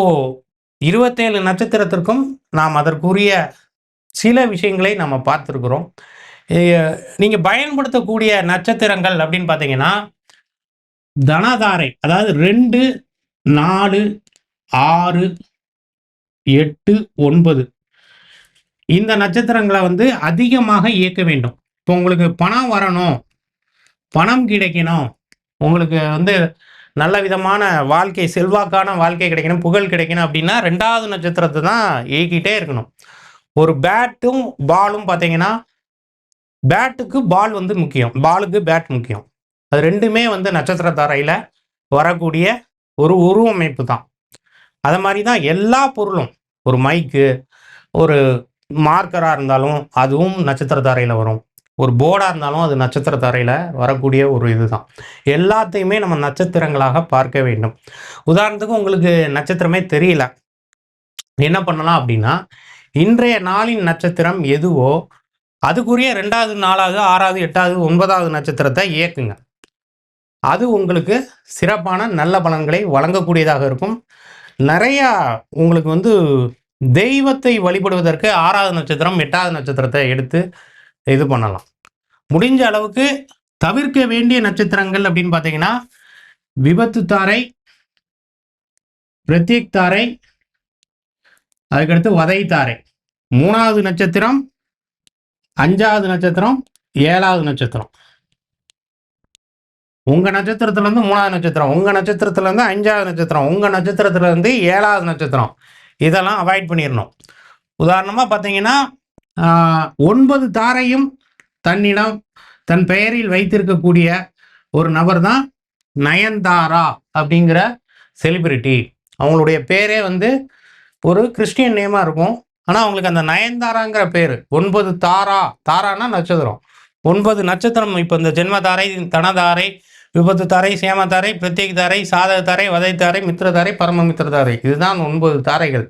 Speaker 1: 27 நட்சத்திரத்திற்கும் நாம் அதற்குரிய சில விஷயங்களை நம்ம பார்த்துருக்குறோம். நீங்கள் பயன்படுத்தக்கூடிய நட்சத்திரங்கள் அப்படின்னு பார்த்தீங்கன்னா தனதாரை, அதாவது 2, 4, 6, 8, 9 இந்த நட்சத்திரங்களை வந்து அதிகமாக இயக்க வேண்டும். இப்போ உங்களுக்கு பணம் வரணும், பணம் கிடைக்கணும், உங்களுக்கு வந்து நல்ல விதமான வாழ்க்கை, செல்வாக்கான வாழ்க்கை கிடைக்கணும், புகழ் கிடைக்கணும் அப்படின்னா 2வது நட்சத்திரத்தை தான் இயக்கிட்டே இருக்கணும். ஒரு பேட்டும் பாலும் பார்த்தீங்கன்னா பேட்டுக்கு பால் வந்து முக்கியம், பாலுக்கு பேட் முக்கியம். அது ரெண்டுமே வந்து நட்சத்திர தாரையில் வரக்கூடிய ஒரு உருவமைப்பு தான். அது மாதிரி தான் எல்லா பொருளும், ஒரு மைக்கு, ஒரு மார்க்கராக இருந்தாலும் அதுவும் நட்சத்திர தாரையில் வரும். ஒரு போர்டாக இருந்தாலும் அது நட்சத்திர தாரையில் வரக்கூடிய ஒரு இதுதான். எல்லாத்தையுமே நம்ம நட்சத்திரங்களாக பார்க்க வேண்டும். உதாரணத்துக்கு உங்களுக்கு நட்சத்திரமே தெரியல, என்ன பண்ணலாம் அப்படின்னா இன்றைய நாளின் நட்சத்திரம் எதுவோ அதுக்குரிய 2வது 4வது 6வது 8வது 9வது நட்சத்திரத்தை இயக்குங்க. அது உங்களுக்கு சிறப்பான நல்ல பலன்களை வழங்கக்கூடியதாக இருக்கும். நிறையா உங்களுக்கு தெய்வத்தை வழிபடுவதற்கு 6வது நட்சத்திரம் 8வது நட்சத்திரத்தை எடுத்து இது பண்ணலாம். முடிஞ்ச அளவுக்கு தவிர்க்க வேண்டிய நட்சத்திரங்கள் அப்படின்னு பார்த்தீங்கன்னா விபத்து தாரை, பிரத்யேக் தாரை, அதுக்கடுத்து வதை தாரை. 3வது நட்சத்திரம், 5வது நட்சத்திரம், 7வது நட்சத்திரம். உங்க நட்சத்திரத்துல இருந்து 3வது நட்சத்திரம், உங்க நட்சத்திரத்துல இருந்து 5வது நட்சத்திரம், உங்க நட்சத்திரத்துல இருந்து 7வது நட்சத்திரம், இதெல்லாம் அவாய்ட் பண்ணிடணும். உதாரணமா பார்த்தீங்கன்னா 9 தாரையும் தன்னிடம் தன் பெயரில் வைத்திருக்கக்கூடிய ஒரு நபர் தான் நயன்தாரா அப்படிங்கிற செலிபிரிட்டி. அவங்களுடைய பேரே ஒரு கிறிஸ்டியன் நேமாக இருக்கும். ஆனால் அவங்களுக்கு அந்த நயன்தாராங்கிற பேர் 9 தாரானா நட்சத்திரம். 9 நட்சத்திரம். இப்போ இந்த ஜென்மதாரை, தனதாரை, விபத்து தாரை, சேமதாரை, பிரத்யேக தாரை, சாதக தாரை, வதை தாரை, மித்திரதாரை, பரமமித்திரதாரை. இதுதான் 9 தாரைகள்.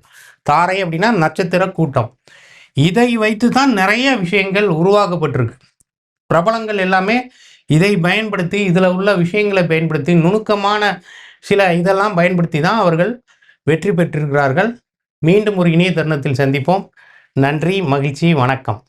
Speaker 1: தாரை அப்படின்னா நட்சத்திர கூட்டம். இதை வைத்து தான் நிறைய விஷயங்கள் உருவாக்கப்பட்டிருக்கு. பிரபலங்கள் எல்லாமே இதை பயன்படுத்தி, இதில் உள்ள விஷயங்களை பயன்படுத்தி, நுணுக்கமான சில இதெல்லாம் பயன்படுத்தி தான் அவர்கள் வெற்றி பெற்றிருக்கிறார்கள். மீண்டும் ஒரு இனிய தருணத்தில் சந்திப்போம். நன்றி, மகிழ்ச்சி, வணக்கம்.